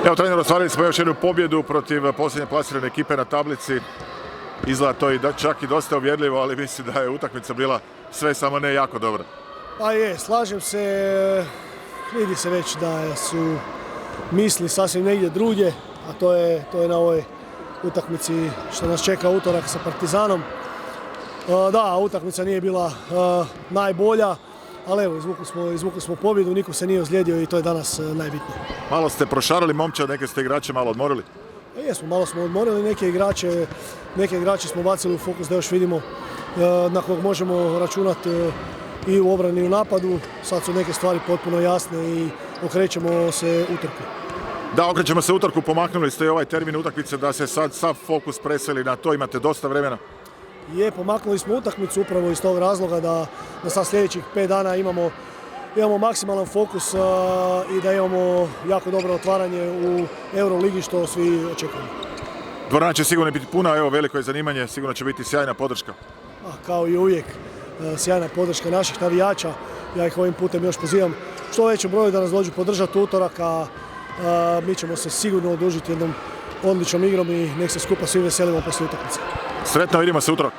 Evo, trener, ostvarili smo još jednu pobjedu protiv posljednje plasirane ekipe na tablici. Izgleda to i čak i dosta uvjerljivo, ali mislim da je utakmica bila sve samo ne jako dobra. Pa je, slažem se, vidi se već da su misli sasvim negdje drugdje, a to je na ovoj utakmici što nas čeka utorak sa Partizanom. Da, utakmica nije bila najbolja, ali evo, izvukli smo pobjedu, niko se nije ozlijedio i to je danas najbitnije. Malo ste prošarali momčad, neke ste igrače malo odmorili? Jesmo, malo smo odmorili neke igrače smo bacili u fokus da još vidimo na kog možemo računati i u obrani i u napadu. Sad su neke stvari potpuno jasne i okrećemo se utorku. Da, okrećemo se utorku, pomaknuli ste i ovaj termin utakmice da se sad sav fokus preseli na to, imate dosta vremena. Pomaknuli smo utakmicu upravo iz tog razloga da sad sljedećih 5 dana imamo maksimalan fokus i da imamo jako dobro otvaranje u Euroligi što svi očekujemo. Dvorana će sigurno biti puna, evo, veliko je zanimanje, sigurno će biti sjajna podrška. Kao i uvijek, sjajna podrška naših navijača, ja ih ovim putem još pozivam što većem broju da nas dođu podržati utorak, a mi ćemo se sigurno odužiti jednom odličnom igrom i nek se skupa svi veselimo poslije utakmice. Sretno, vidimo se utorak.